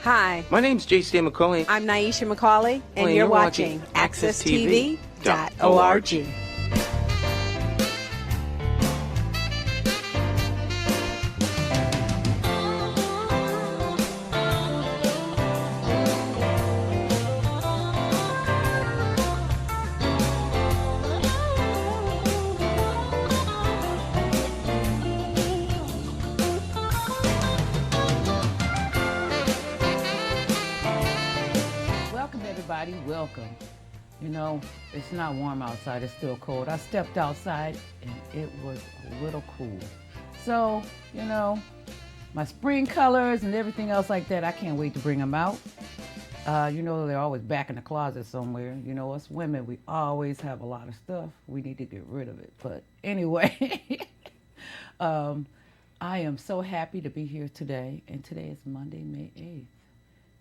Hi, My name's J.C. McCauley. I'm Naisha McCauley, and you're watching AccessTV.org. Welcome. You know, it's not warm outside, it's still cold. I stepped outside and it was a little cool. So, you know, my spring colors and everything else like that, I can't wait to bring them out. You know, they're always back in the closet somewhere. You know, us women, we always have a lot of stuff. We need to get rid of it. But anyway, I am so happy to be here today. And today is Monday, May 8th.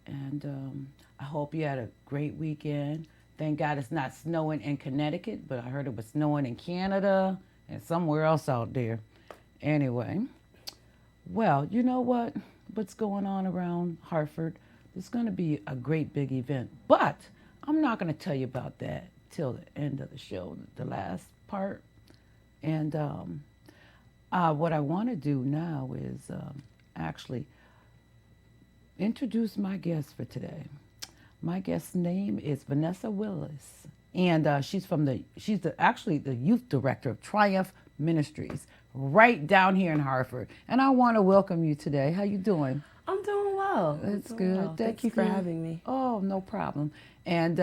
And I hope you had a great weekend. Thank God it's not snowing in Connecticut, but I heard it was snowing in Canada and somewhere else out there. Anyway, well, you know what's going on around Hartford? There's going to be a great big event, but I'm not going to tell you about that till the end of the show, the last part. And what I want to do now is actually introduce my guest for today. My guest's name is Vanessa Willis, and she's actually the youth director of Triumph Ministries right down here in Hartford. And I want to welcome you today. How you doing? I'm doing well. That's good. Well. Thank you for having me. Oh, no problem. And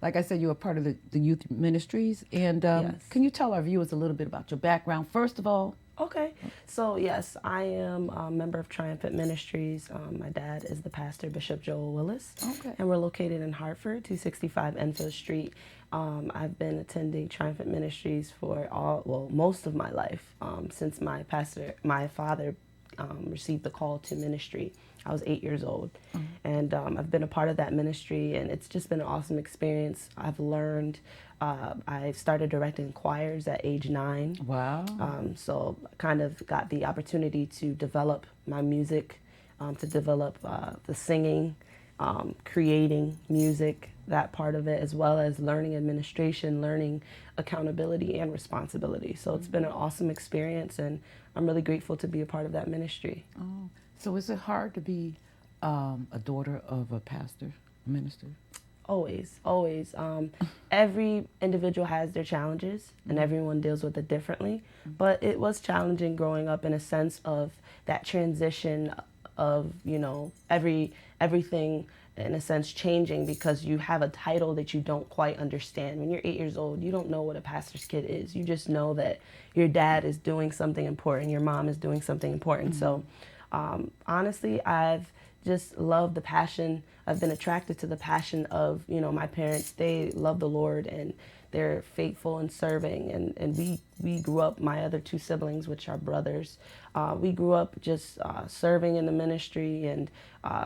like I said, you're a part of the youth ministries. And Yes. Can you tell our viewers a little bit about your background, first of all? Okay. So, yes, I am a member of Triumphant Ministries. My dad is the pastor, Bishop Joel Willis. Okay. And we're located in Hartford, 265 Enfield Street. I've been attending Triumphant Ministries for most of my life, since my father received the call to ministry. I was 8 years old. Mm-hmm. And I've been a part of that ministry, and it's just been an awesome experience. I've learned. I started directing choirs at age 9. Wow. So I kind of got the opportunity to develop my music, to develop the singing, creating music, that part of it, as well as learning administration, learning accountability and responsibility. So it's been an awesome experience, and I'm really grateful to be a part of that ministry. Oh, so is it hard to be a daughter of a pastor, minister? Always. Every individual has their challenges, and everyone deals with it differently. But it was challenging growing up in a sense of that transition of, you know, everything in a sense changing because you have a title that you don't quite understand. When you're 8 years old, you don't know what a pastor's kid is. You just know that your dad is doing something important, your mom is doing something important. So honestly, I've just loved the passion. I've been attracted to the passion of, you know, my parents. They love the Lord and they're faithful in serving. And we grew up, my other 2 siblings, which are brothers, we grew up just serving in the ministry and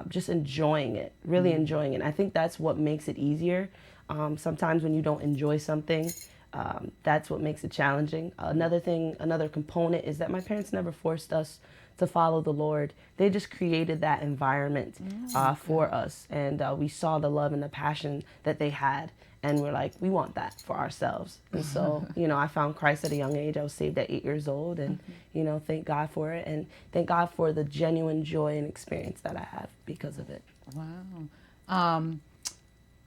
just enjoying it, really enjoying it. And I think that's what makes it easier. Sometimes when you don't enjoy something, that's what makes it challenging. Another component is that my parents never forced us to follow the Lord. They just created that environment for us. And we saw the love and the passion that they had. And we're like, we want that for ourselves. And so, you know, I found Christ at a young age. I was saved at 8 years old. And, you know, thank God for it. And thank God for the genuine joy and experience that I have because of it. Wow.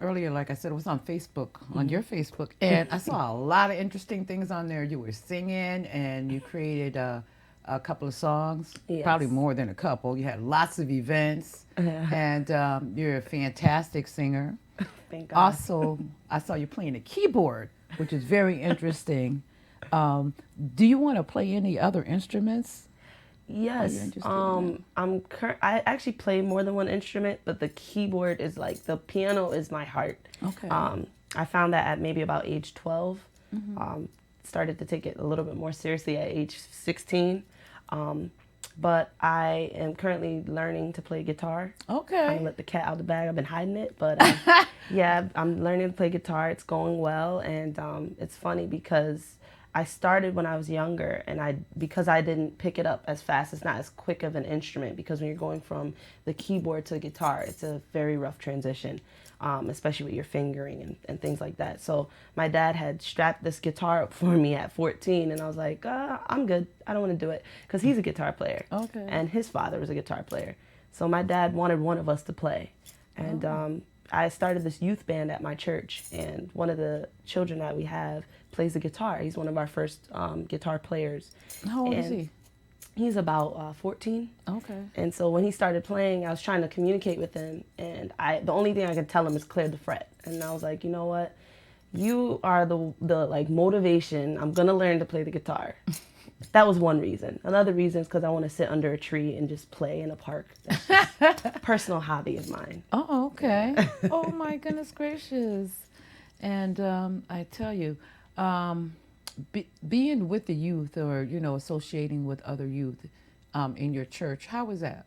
Earlier, like I said, it was on Facebook, on your Facebook. And I saw a lot of interesting things on there. You were singing and you created a couple of songs, Yes. Probably more than a couple. You had lots of events, and you're a fantastic singer. Thank God. Also, I saw you playing the keyboard, which is very interesting. Do you want to play any other instruments? Yes. I actually play more than one instrument, but the keyboard is like, the piano is my heart. Okay. I found that at maybe about age 12. Started to take it a little bit more seriously at age 16. But I am currently learning to play guitar. Okay. I let the cat out of the bag. I've been hiding it, but yeah, I'm learning to play guitar. It's going well, and it's funny because I started when I was younger, and because I didn't pick it up as fast, it's not as quick of an instrument, because when you're going from the keyboard to the guitar, it's a very rough transition, especially with your fingering and things like that. So my dad had strapped this guitar up for me at 14, and I was like, I'm good. I don't want to do it, because he's a guitar player. Okay. And his father was a guitar player. So my dad wanted one of us to play. And I started this youth band at my church, and one of the children that we have plays the guitar. He's one of our first guitar players. How old is he? He's about 14. Okay. And so when he started playing, I was trying to communicate with him, and the only thing I could tell him is clear the fret. And I was like, you know what? You are the like motivation. I'm gonna learn to play the guitar. That was one reason. Another reason is because I want to sit under a tree and just play in a park. That's a personal hobby of mine. Oh, okay. Oh my goodness gracious. And I tell you, being with the youth, or associating with other youth in your church, how was that?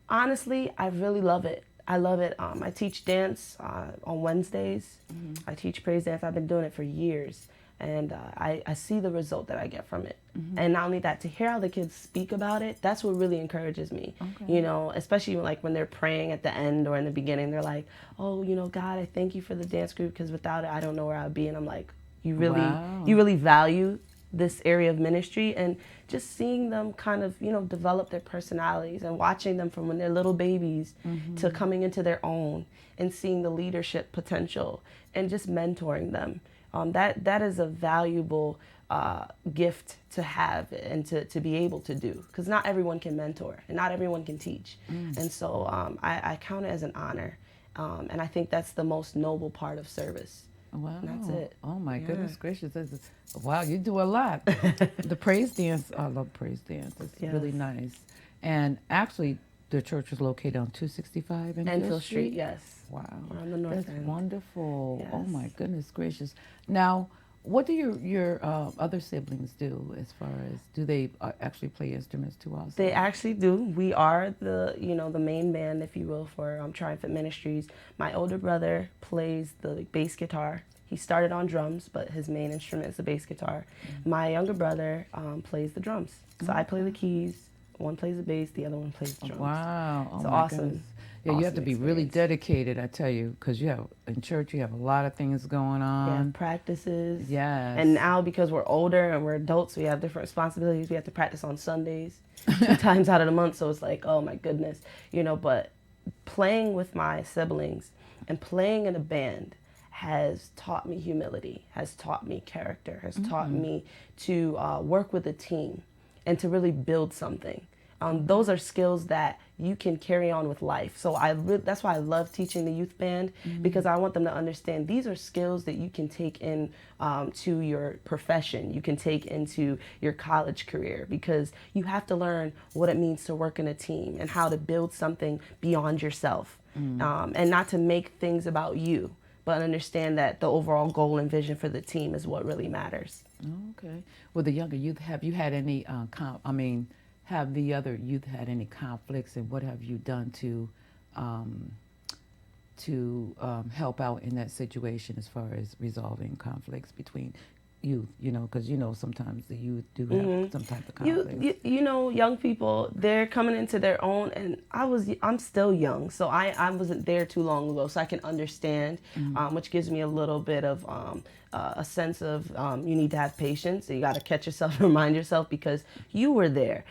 Honestly, I really love it. I love it. I teach dance on Wednesdays. Mm-hmm. I teach praise dance. I've been doing it for years. And I see the result that I get from it. Mm-hmm. And not only that, to hear how the kids speak about it, that's what really encourages me. Okay. Especially like when they're praying at the end or in the beginning, they're like, oh, God, I thank you for the dance group, because without it, I don't know where I'd be. And I'm like, you really value this area of ministry, and just seeing them kind of, develop their personalities, and watching them from when they're little babies mm-hmm. to coming into their own, and seeing the leadership potential, and just mentoring them. That is a valuable gift to have, and to be able to do, because not everyone can mentor and not everyone can teach. And so I count it as an honor, and I think that's the most noble part of service. Wow. And that's it. Oh my goodness gracious. Wow, you do a lot. The praise dance, I love praise dance. It's really nice. And actually, the church is located on 265 Enfield Street? Yes. Wow. We're on the north end. That's wonderful. Yes. Oh my goodness gracious. Now, what do your other siblings do, as far as, do they actually play instruments too also? They actually do. We are the main band, if you will, for Triumphant Ministries. My older brother plays the bass guitar. He started on drums, but his main instrument is the bass guitar. Mm-hmm. My younger brother plays the drums. So I play the keys. One plays the bass, the other one plays the drums. Wow. It's awesome. Goodness. Yeah, awesome you have to be experience. Really dedicated, I tell you, because in church you have a lot of things going on. Yeah, practices. Yes. And now, because we're older and we're adults, we have different responsibilities. We have to practice on Sundays 2 times out of the month, so it's like, oh my goodness. But playing with my siblings and playing in a band has taught me humility, has taught me character, has taught me to work with a team and to really build something. Those are skills that you can carry on with life. So that's why I love teaching the youth band, because I want them to understand these are skills that you can take in to your profession, you can take into your college career, because you have to learn what it means to work in a team and how to build something beyond yourself, and not to make things about you, but understand that the overall goal and vision for the team is what really matters. Okay. With the younger youth, have you had any have the other youth had any conflicts, and what have you done to help out in that situation as far as resolving conflicts between youth? Because sometimes the youth do have some type of conflicts. Young people, they're coming into their own, and I'm still young, so I wasn't there too long ago, so I can understand, which gives me a little bit of a sense of you need to have patience. So you got to catch yourself and remind yourself, because you were there.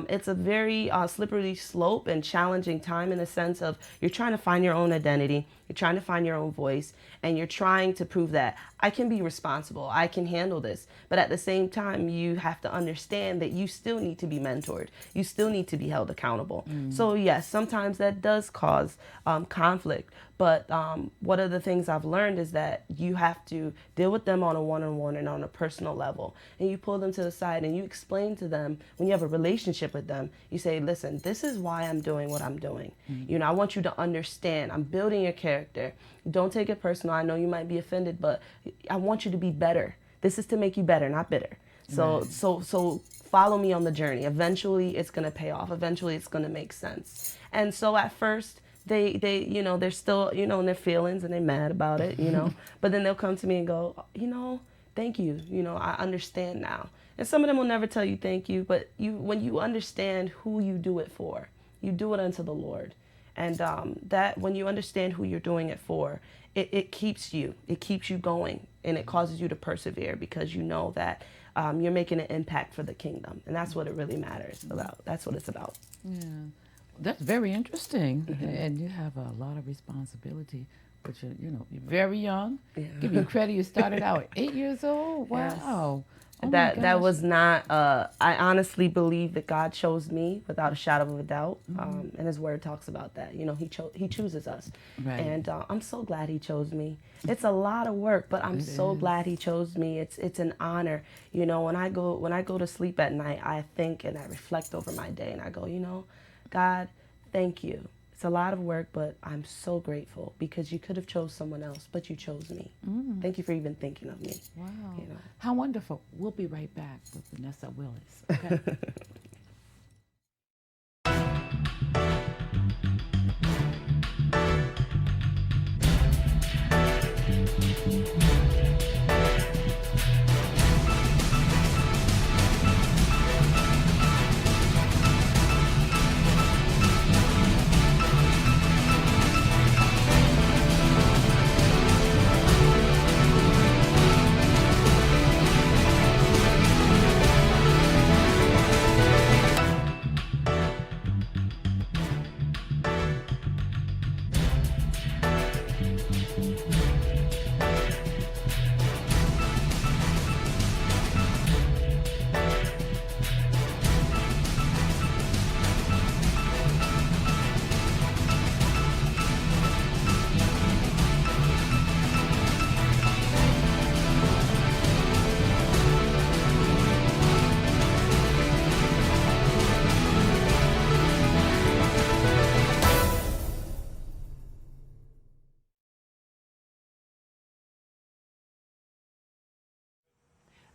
It's a very slippery slope and challenging time, in a sense of you're trying to find your own identity, you're trying to find your own voice, and you're trying to prove that I can be responsible, I can handle this. But at the same time, you have to understand that you still need to be mentored, you still need to be held accountable. So yes, sometimes that does cause conflict. But one of the things I've learned is that you have to deal with them on a one-on-one and on a personal level. And you pull them to the side and you explain to them, when you have a relationship with them, you say, listen, this is why I'm doing what I'm doing. I want you to understand, I'm building your character. Don't take it personal. I know you might be offended, but I want you to be better. This is to make you better, not bitter. So follow me on the journey. Eventually it's going to pay off. Eventually it's going to make sense. And so at first, they're still, in their feelings and they're mad about it, but then they'll come to me and go, thank you. You know, I understand now. And some of them will never tell you thank you, but when you understand who you do it for, you do it unto the Lord. And that when you understand who you're doing it for, it keeps you going, and it causes you to persevere because you know that you're making an impact for the kingdom. And that's what it really matters about. That's what it's about. Yeah, that's very interesting. And you have a lot of responsibility, but you're very young. Yeah. Give you credit, you started out at 8 years old. Wow. Yes. Oh that was not, I honestly believe that God chose me without a shadow of a doubt. And his word talks about that. You know, he chooses us. Right. And I'm so glad he chose me. It's a lot of work, but I'm so glad he chose me. It's an honor. You know, when I go to sleep at night, I think and I reflect over my day and I go, you know, God, thank you. It's a lot of work, but I'm so grateful because you could have chose someone else, but you chose me. Thank you for even thinking of me. Wow. You know. How wonderful. We'll be right back with Vanessa Willis. Okay.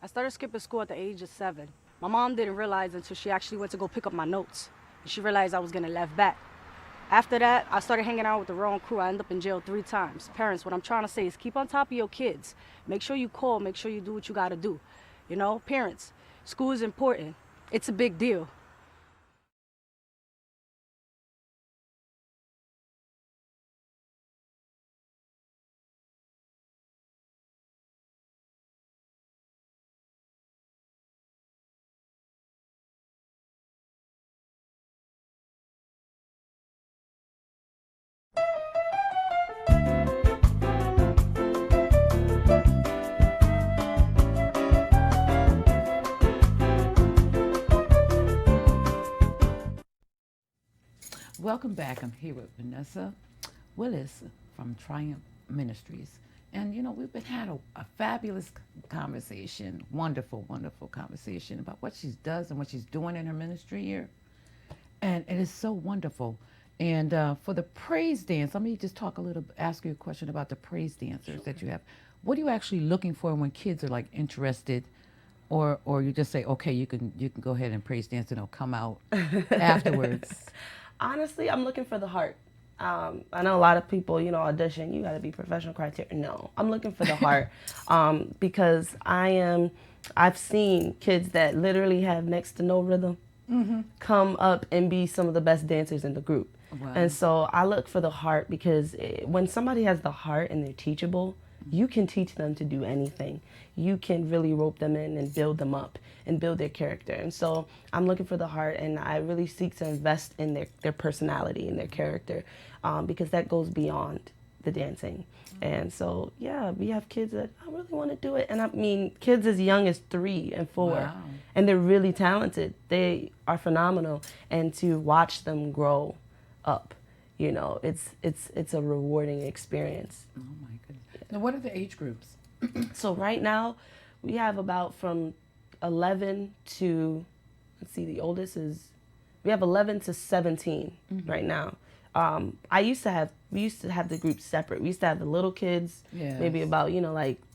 I started skipping school at the age of 7. My mom didn't realize until she actually went to go pick up my notes. And she realized I was getting left back. After that, I started hanging out with the wrong crew. I ended up in jail 3 times. Parents, what I'm trying to say is keep on top of your kids. Make sure you call, make sure you do what you gotta do. You know, parents, school is important. It's a big deal. Welcome back. I'm here with Vanessa Willis from Triumph Ministries. And, we've had a fabulous conversation, wonderful, wonderful conversation about what she does and what she's doing in her ministry here. And it is so wonderful. And for the praise dance, let me just ask you a question about the praise dancers that you have. What are you actually looking for when kids are like interested, or you just say, okay, you can go ahead and praise dance and it'll come out afterwards? Honestly, I'm looking for the heart. I know a lot of people, audition, you got to be professional criteria. No, I'm looking for the heart because I've seen kids that literally have next to no rhythm come up and be some of the best dancers in the group. Wow. And so I look for the heart because when somebody has the heart and they're teachable, you can teach them to do anything. You can really rope them in and build them up and build their character. And so I'm looking for the heart, and I really seek to invest in their personality and their character because that goes beyond the dancing. And so, yeah, we have kids that I really want to do it. And I mean, kids as young as 3 and 4. Wow. And they're really talented. They are phenomenal. And to watch them grow up, it's a rewarding experience. Oh my goodness. Now, what are the age groups? So right now, we have about from 11 to, the oldest we have 11 to 17 right now. We used to have the groups separate. We used to have the little kids, maybe about,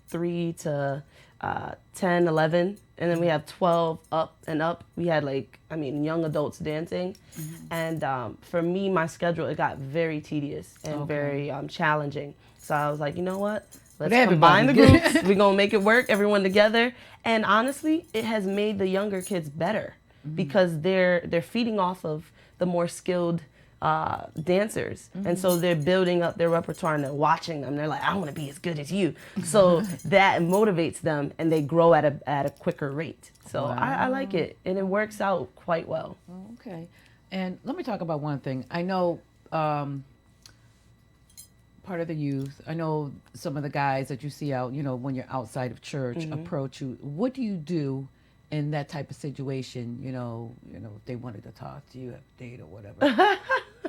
3 to 10, 11. And then we have 12 up and up. We had young adults dancing. And for me, my schedule, it got very tedious and very challenging. So I was like, you know what? Let's everybody combine the good. groups. We're going to make it work, everyone together. And honestly, it has made the younger kids better because they're feeding off of the more skilled dancers. And so they're building up their repertoire and they're watching them. They're like, I want to be as good as you. So that motivates them and they grow at a quicker rate. So I like it and it works out quite well. Okay. And let me talk about one thing. I know part of the youth, I know some of the guys that you see out, you know, when you're outside of church approach you. What do you do in that type of situation? You know, if they wanted to talk to you, have a date or whatever.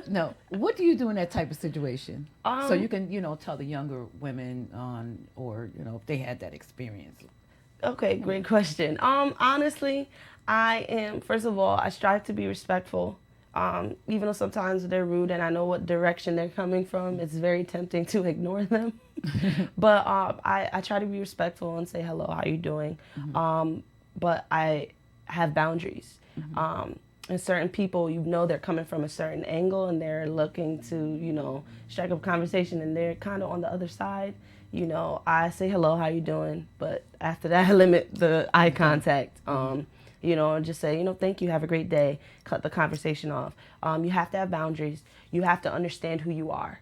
No, what do you do in that type of situation? So you can, you know, tell the younger women or, you know, if they had that experience. Okay, great question. Honestly, first of all, I strive to be respectful. Even though sometimes they're rude and I know what direction they're coming from, it's very tempting to ignore them. But I try to be respectful and say, hello, how you doing? But I have boundaries. And certain people, you know, they're coming from a certain angle and they're looking to, you know, strike up a conversation and they're kind of on the other side. You know, I say, hello, how you doing? But after that, I limit the eye contact. You know, and just say, you know, thank you, have a great day, cut the conversation off. You have to have boundaries. You have to understand who you are.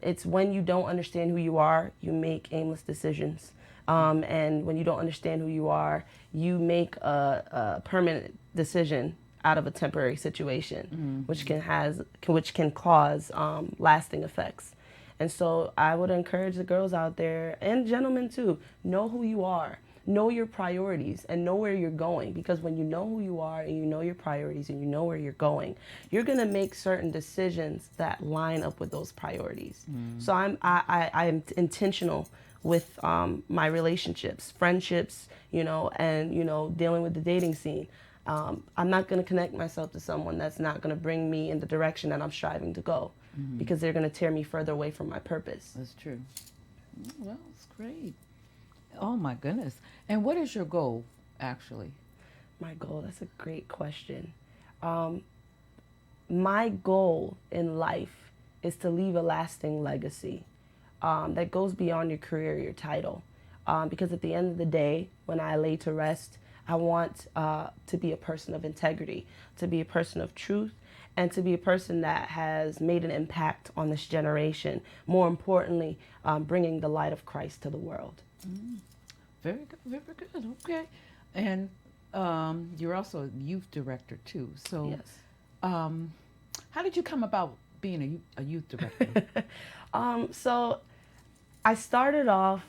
It's when you don't understand who you are, you make aimless decisions. And when you don't understand who you are, you make a permanent decision out of a temporary situation, which can cause lasting effects. And so I would encourage the girls out there, and gentlemen too, know who you are. Know your priorities and know where you're going, because when you know who you are and you know your priorities and you know where you're going, you're going to make certain decisions that line up with those priorities. So I'm intentional with my relationships, friendships, you know, and, you know, dealing with the dating scene. I'm not going to connect myself to someone that's not going to bring me in the direction that I'm striving to go, because they're going to tear me further away from my purpose. That's true. Well, it's great. Oh my goodness. And what is your goal, actually? My goal, that's a great question. My goal in life is to leave a lasting legacy that goes beyond your career, your title. Because at the end of the day, when I lay to rest, I want to be a person of integrity, to be a person of truth, and to be a person that has made an impact on this generation. More importantly, bringing the light of Christ to the world. Very good, very good. Okay. And you're also a youth director too. So, Yes. How did you come about being a youth director? So I started off,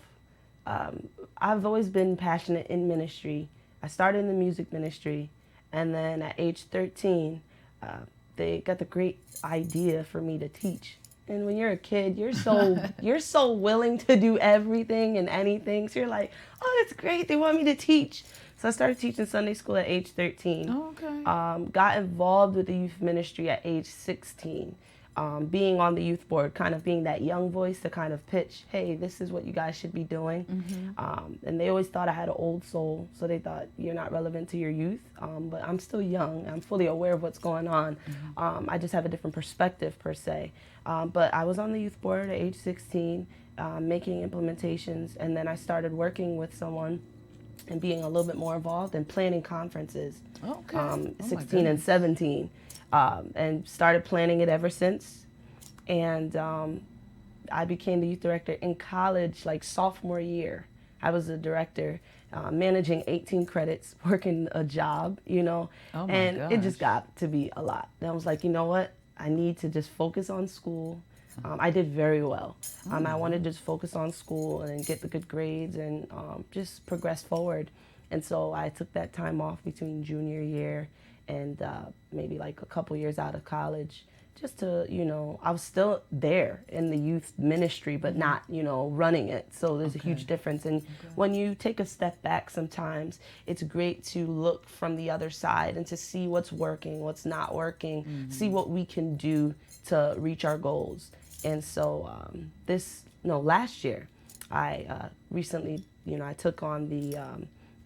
I've always been passionate in ministry. I started in the music ministry, and then at age 13, they got the great idea for me to teach. And when you're a kid, you're so willing to do everything and anything. So you're like, oh, that's great. They want me to teach. So I started teaching Sunday school at age 13. Oh, okay. Got involved with the youth ministry at age 16. Being on the youth board, kind of being that young voice to kind of pitch, hey, this is what you guys should be doing. And they always thought I had an old soul, so they thought you're not relevant to your youth. But I'm still young. I'm fully aware of what's going on. I just have a different perspective, per se. But I was on the youth board at age 16, making implementations, and then I started working with someone and being a little bit more involved and planning conferences. Okay. 16 and 17. And started planning it ever since. And I became the youth director in college, like sophomore year. I was a director, managing 18 credits, working a job, you know. Oh my and gosh. It just got to be a lot. And I was like, you know what? I need to just focus on school. I did very well. I wanted to just focus on school and get the good grades and just progress forward. And so I took that time off between junior year and maybe like a couple years out of college, just to, you know, I was still there in the youth ministry, but not, you know, running it. So there's a huge difference. And when you take a step back sometimes, it's great to look from the other side and to see what's working, what's not working, see what we can do to reach our goals. And so last year, I recently, you know, I took on the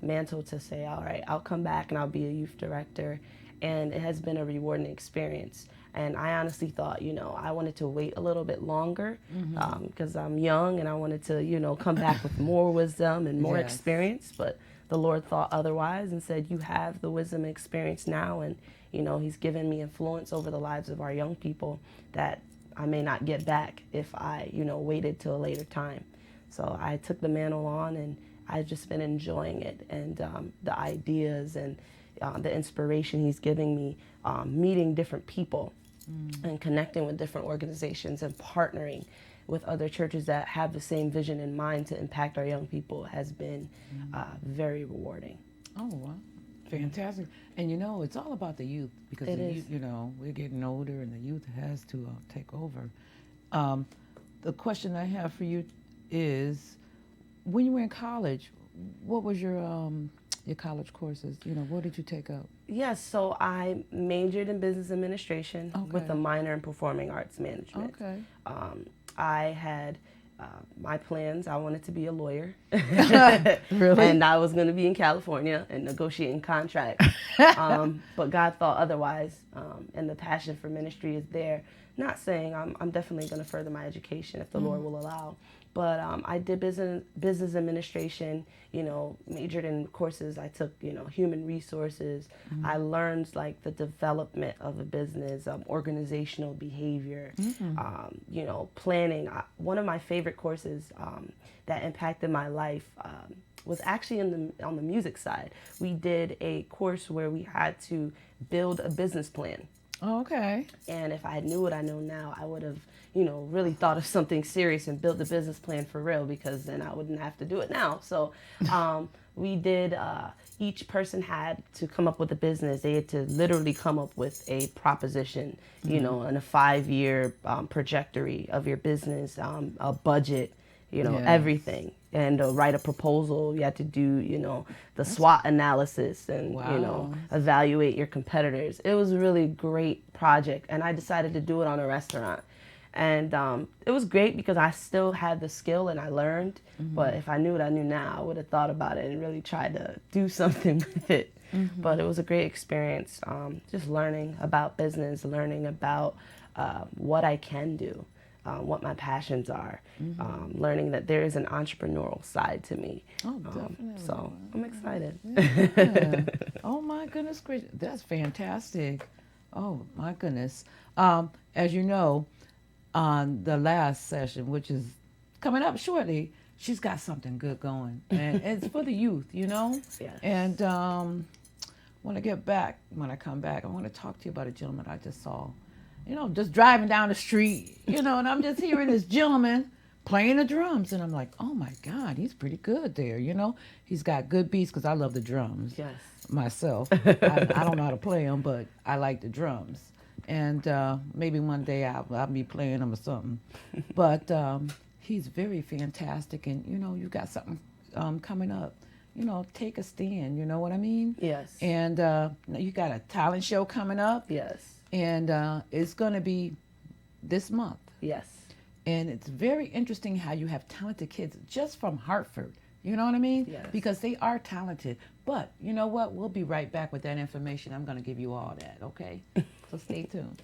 mantle to say, all right, I'll come back and I'll be a youth director. And it has been a rewarding experience. And I honestly thought, I wanted to wait a little bit longer because I'm young and I wanted to, come back with more wisdom and more experience. But the Lord thought otherwise and said, you have the wisdom and experience now. And, he's given me influence over the lives of our young people that I may not get back if I, waited till a later time. So I took the mantle on and I've just been enjoying it, and the ideas and the inspiration he's giving me, meeting different people and connecting with different organizations and partnering with other churches that have the same vision in mind to impact our young people has been very rewarding. Oh, wow. Fantastic. And it's all about the youth, because youth, we're getting older and the youth has to take over. The question I have for you is, when you were in college, what was your college courses? What did you take up? Yes, so I majored in business administration with a minor in performing arts management. Okay. I had my plans. I wanted to be a lawyer. Really? And I was going to be in California and negotiating contracts. But God thought otherwise, and the passion for ministry is there. Not saying I'm definitely going to further my education if the Lord will allow. But I did business administration, majored in courses. I took, human resources. I learned the development of a business, organizational behavior, planning. One of my favorite courses that impacted my life was actually on the music side. We did a course where we had to build a business plan. Oh, okay. And if I knew what I know now, I would have, really thought of something serious and built the business plan for real, because then I wouldn't have to do it now. So we did, each person had to come up with a business. They had to literally come up with a proposition, and a 5-year trajectory of your business, a budget, everything. And write a proposal. You had to do, the SWOT analysis and, evaluate your competitors. It was a really great project, and I decided to do it on a restaurant. And it was great because I still had the skill and I learned, but if I knew what I knew now, I would have thought about it and really tried to do something with it. But it was a great experience, just learning about business, learning about what I can do. What my passions are, learning that there is an entrepreneurial side to me. Oh, definitely. So I'm excited. Yeah. Oh, my goodness gracious. That's fantastic. Oh, my goodness. As you know, on the last session, which is coming up shortly, she's got something good going. And it's for the youth, Yes. And when I come back, I want to talk to you about a gentleman I just saw. Just driving down the street, and I'm just hearing this gentleman playing the drums. And I'm like, oh my God, he's pretty good there, He's got good beats, because I love the drums myself. I don't know how to play them, but I like the drums. And maybe one day I'll be playing them or something. But he's very fantastic. And, you've got something coming up. Take a stand, you know what I mean? Yes. And you got a talent show coming up. Yes. And it's going to be this month. Yes. And it's very interesting how you have talented kids just from Hartford. You know what I mean? Yes. Because they are talented. But you know what? We'll be right back with that information. I'm going to give you all that, okay? So stay tuned.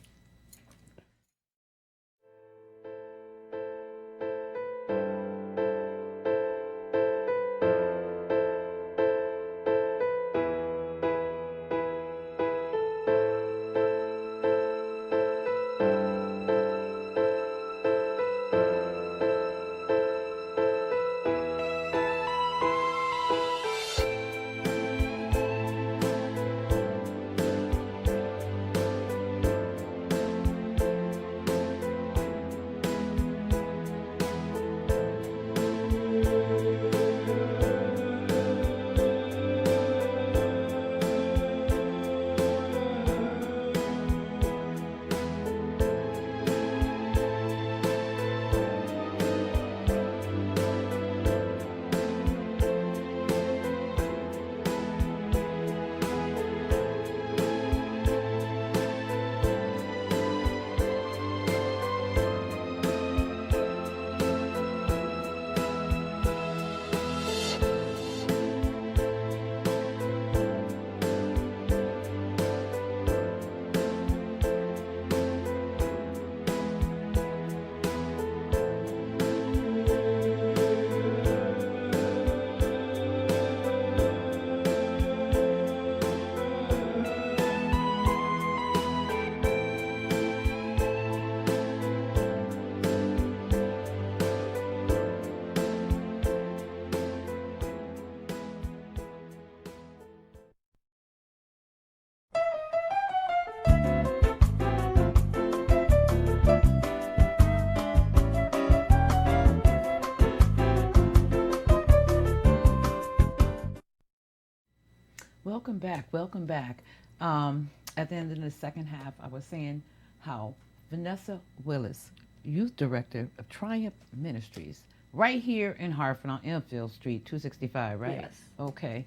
Welcome back. Welcome back. At the end of the second half, I was saying how Vanessa Willis, Youth Director of Triumph Ministries, right here in Hartford on Enfield Street, 265, right? Yes. Okay.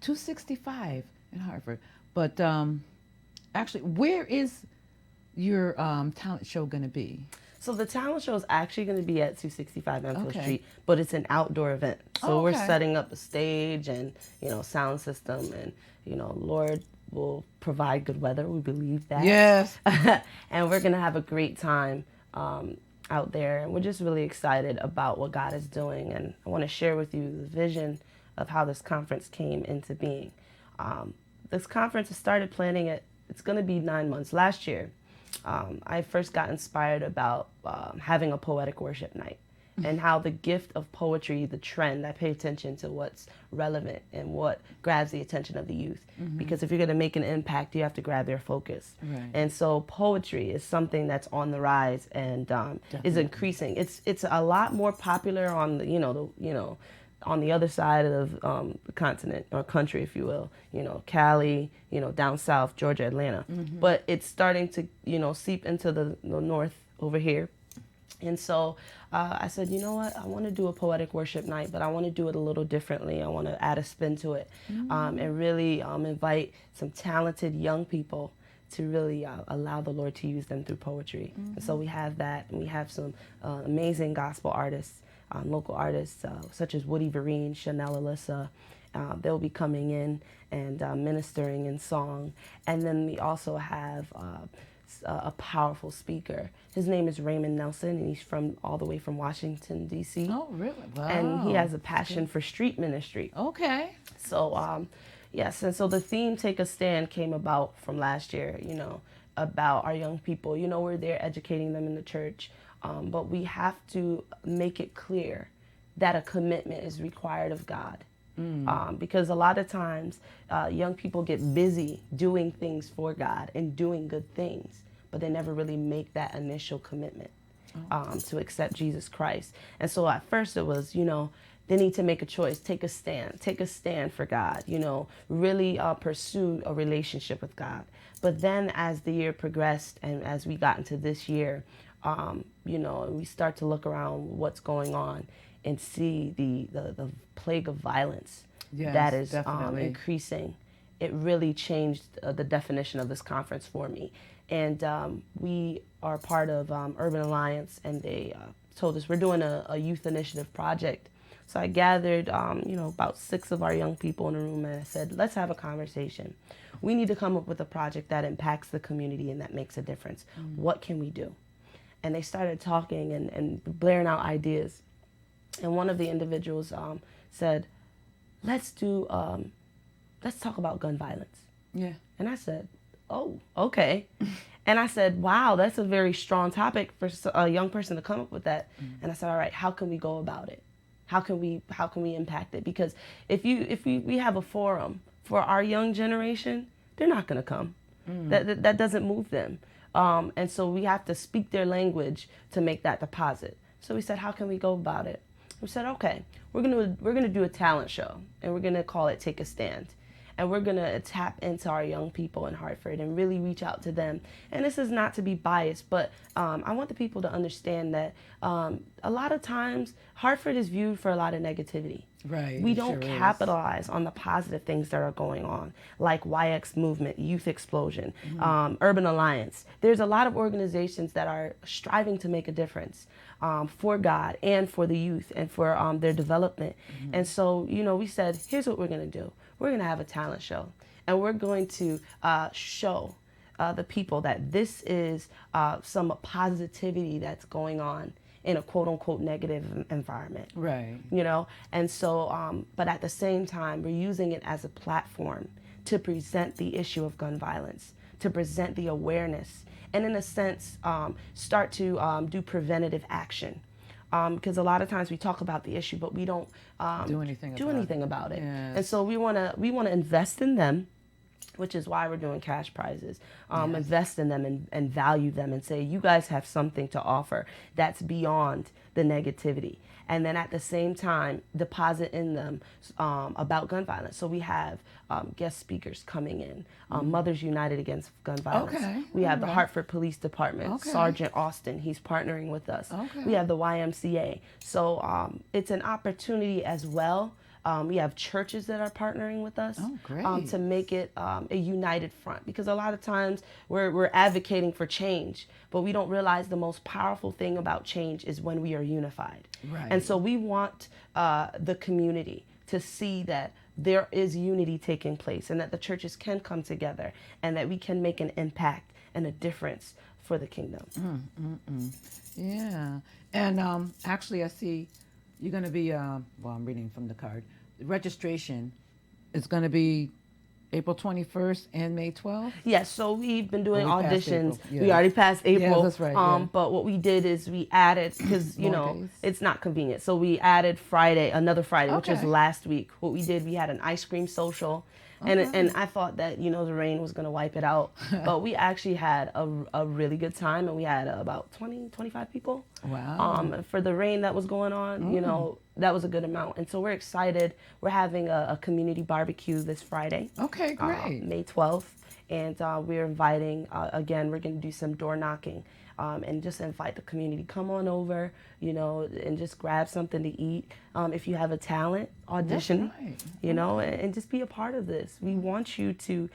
265 in Hartford. But actually, where is your talent show going to be? So the talent show is actually going to be at 265 Enfield Okay. Street, but it's an outdoor event. So Oh, we're okay. setting up a stage and, sound system, and, Lord will provide good weather. We believe that. Yes. And we're going to have a great time out there. And we're just really excited about what God is doing. And I want to share with you the vision of how this conference came into being. This conference, I started planning it. It's going to be 9 months. Last year, I first got inspired about having a poetic worship night, and how the gift of poetry, the trend, I pay attention to what's relevant and what grabs the attention of the youth. Because if you're going to make an impact, you have to grab their focus. Right. And so poetry is something that's on the rise and is increasing. It's a lot more popular on the on the other side of the continent or country, if you will, Cali, down south, Georgia, Atlanta. But it's starting to, seep into the north over here. And so I said, you know what, I want to do a poetic worship night, but I want to do it a little differently. I want to add a spin to it and really invite some talented young people to really allow the Lord to use them through poetry. And so we have that, and we have some amazing gospel artists, local artists such as Woody Vereen, Chanel Alyssa. They'll be coming in and ministering in song. And then we also have a powerful speaker. His name is Raymond Nelson, and he's all the way from Washington, D.C. Oh, really? Wow. And he has a passion for street ministry. Okay. So, yes, and so the theme Take a Stand came about from last year, about our young people. We're there educating them in the church, but we have to make it clear that a commitment is required of God. Because a lot of times young people get busy doing things for God and doing good things, but they never really make that initial commitment to accept Jesus Christ. And so at first it was, they need to make a choice, take a stand for God, really pursue a relationship with God. But then as the year progressed and as we got into this year, we start to look around what's going on and see the plague of violence that is increasing. It really changed the definition of this conference for me. And we are part of Urban Alliance, and they told us we're doing a youth initiative project. So I gathered, about 6 of our young people in a room, and I said, let's have a conversation. We need to come up with a project that impacts the community and that makes a difference. What can we do? And they started talking and blaring out ideas. And one of the individuals said, let's talk about gun violence. Yeah. And I said, oh, okay. And I said, wow, that's a very strong topic for a young person to come up with that. And I said, all right, how can we go about it? How can we impact it? Because if we have a forum for our young generation, they're not going to come. That doesn't move them. And so we have to speak their language to make that deposit. So we said, how can we go about it? We said, okay, we're gonna do a talent show, and we're gonna call it Take a Stand. And we're gonna tap into our young people in Hartford and really reach out to them. And this is not to be biased, but I want the people to understand that a lot of times Hartford is viewed for a lot of negativity. Right. We don't capitalize on the positive things that are going on, like YX Movement, Youth Explosion, Urban Alliance. There's a lot of organizations that are striving to make a difference for God and for the youth and for their development. And so, we said, here's what we're going to do. We're going to have a talent show, and we're going to show the people that this is some positivity that's going on in a quote-unquote negative environment. Right. And so, but at the same time, we're using it as a platform to present the issue of gun violence, to present the awareness, and in a sense, start to do preventative action. Because a lot of times we talk about the issue, but we don't do anything about it. Yes. And so we want to invest in them. which is why we're doing cash prizes. Invest in them and value them and say, you guys have something to offer that's beyond the negativity. And then at the same time, deposit in them about gun violence. So we have guest speakers coming in, Mothers United Against Gun Violence. Okay. We have the Hartford Police Department, Okay. Sergeant Austin, he's partnering with us. Okay. We have the YMCA. So it's an opportunity as well. We have churches that are partnering with us to make it a united front, because a lot of times we're advocating for change, but we don't realize the most powerful thing about change is when we are unified. Right. And so we want the community to see that there is unity taking place and that the churches can come together and that we can make an impact and a difference for the kingdom. Yeah. And actually, I see you're going to be, well, I'm reading from the card. The registration is going to be April 21st and May 12th? Yes, so we've been doing We passed auditions. April, yeah. We already passed April. Yeah, that's right, yeah. But what we did is we added, because, you More know, days. it's not convenient. So we added Friday, another Friday, which was Okay. last week. What we did, we had an ice cream social. And I thought that, you know, the rain was going to wipe it out. But we actually had a really good time, and we had about 20, 25 people. Wow. For the rain that was going on, you know, that was a good amount. And so we're excited. We're having a community barbecue this Friday. Okay, great. May 12th. And we're inviting, again, we're going to do some door knocking and just invite the community. Come on over, you know, and just grab something to eat. If you have a talent, audition, That's right. you know, and just be a part of this. We want you to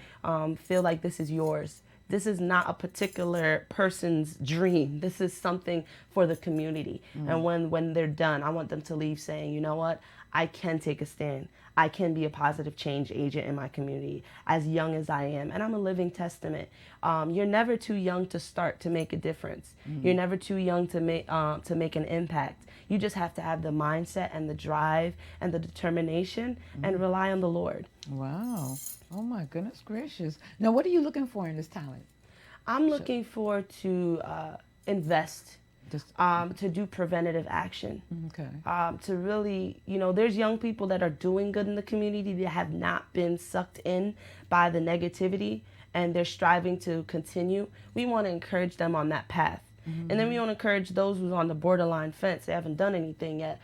feel like this is yours. This is not a particular person's dream. This is something for the community. And when they're done, I want them to leave saying, you know what, I can take a stand. I can be a positive change agent in my community as young as I am. And I'm a living testament. You're never too young to start to make a difference. You're never too young to make an impact. You just have to have the mindset and the drive and the determination and rely on the Lord. Wow. Oh, my goodness gracious. Now, what are you looking for in this talent? I'm looking for to invest, Just, to do preventative action. okay. To really, you know, there's young people that are doing good in the community that have not been sucked in by the negativity, and they're striving to continue. We want to encourage them on that path. And then we want to encourage those who's on the borderline fence, they haven't done anything yet.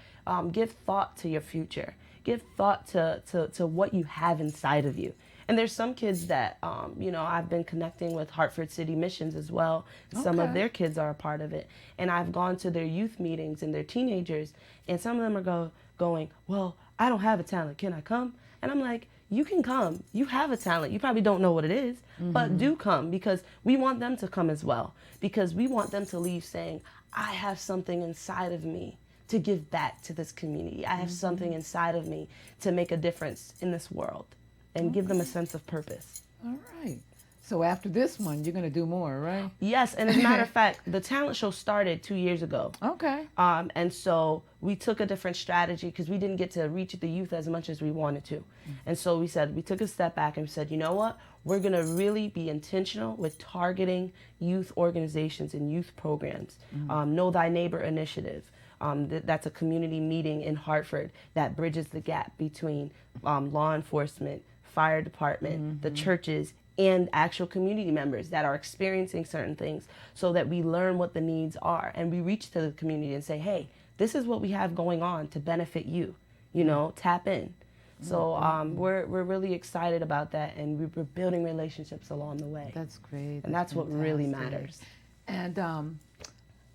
Give thought to your future. Give thought to what you have inside of you. And there's some kids that, you know, I've been connecting with Hartford City Missions as well. Some of their kids are a part of it. And I've gone to their youth meetings and their teenagers, and some of them are going, well, I don't have a talent. Can I come? And I'm like, you can come. You have a talent. You probably don't know what it is, but do come, because we want them to come as well. Because we want them to leave saying, I have something inside of me to give back to this community. I have something inside of me to make a difference in this world and give them a sense of purpose. All right. So after this one, you're going to do more, right? Yes, and as a matter of fact, the talent show started 2 years ago. Okay. And so we took a different strategy because we didn't get to reach the youth as much as we wanted to. And so we took a step back and we said, you know what? We're going to really be intentional with targeting youth organizations and youth programs. Know Thy Neighbor initiative. That's a community meeting in Hartford that bridges the gap between law enforcement, fire department, the churches, and actual community members that are experiencing certain things, so that we learn what the needs are and we reach to the community and say, hey, this is what we have going on to benefit you, you know, tap in. So we're really excited about that, and we're building relationships along the way. That's great. And that's what really fantastic. matters. And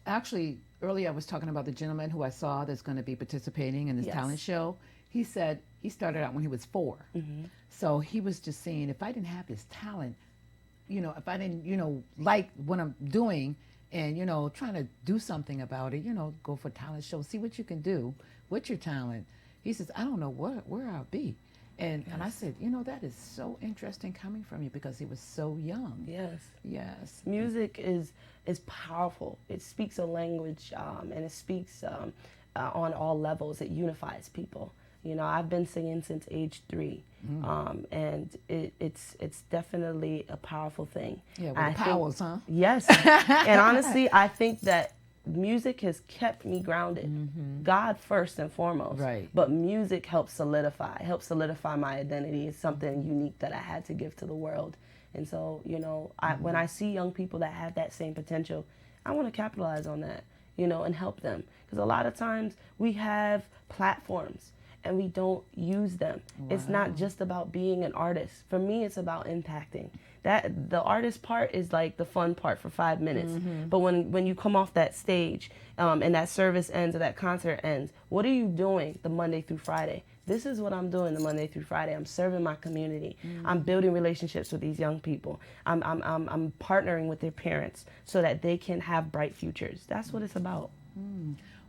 actually, earlier I was talking about the gentleman who I saw that's going to be participating in this Yes. talent show. He said he started out when he was 4. So he was just saying, if I didn't have this talent, you know, if I didn't, you know, like what I'm doing and, you know, trying to do something about it, you know, go for talent show, see what you can do with your talent. He says, I don't know where I'll be. And I said, you know, that is so interesting coming from you, because he was so young. Yes. Yes. Music is powerful. It speaks a language, and it speaks on all levels. It unifies people. You know, I've been singing since age 3, and it's definitely a powerful thing. Yeah, with I the think- powers, huh? Yes, and honestly, I think that music has kept me grounded. God first and foremost. Right. But music helps solidify my identity. It's something unique that I had to give to the world. And so, you know, when I see young people that have that same potential, I want to capitalize on that, you know, and help them. Because a lot of times we have platforms and we don't use them. It's not just about being an artist. For me, it's about impacting. That the artist part is like the fun part for 5 minutes. But when you come off that stage and that service ends or that concert ends, what are you doing the Monday through Friday? This is what I'm doing the Monday through Friday. I'm serving my community. I'm building relationships with these young people. I'm partnering with their parents so that they can have bright futures. That's what it's about.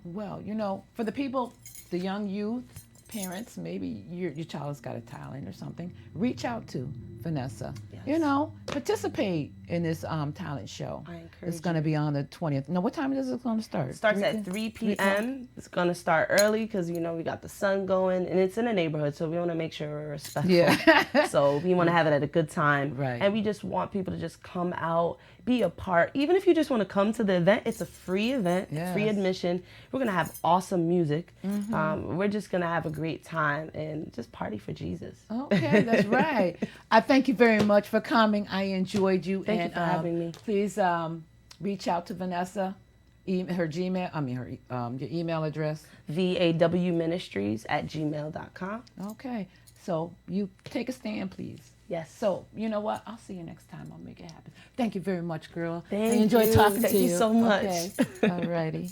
Well, you know, for the people, the young youth, parents, maybe your child has got a talent or something, reach out to Vanessa. Yes. You know, participate in this talent show. I encourage It's going to be on the 20th. Now, what time is it going to start? It starts at 3 p.m. It's going to start early because, you know, we got the sun going and it's in a neighborhood, so we want to make sure we're respectful. Yeah. So we want to have it at a good time. Right. And we just want people to just come out, be a part. Even if you just want to come to the event, it's a free event, free admission. We're going to have awesome music. We're just going to have a great time and just party for Jesus. Okay, that's right. I thank you very much for coming. I enjoyed you. Thank you for having me. Please reach out to Vanessa. Her Gmail, your email address. VAWministries@gmail.com. Okay, so you take a stand, please. Yes. So, you know what? I'll see you next time. I'll make it happen. Thank you very much, girl. Thank I enjoyed you. talking Thank to you. you so much. Okay. All righty.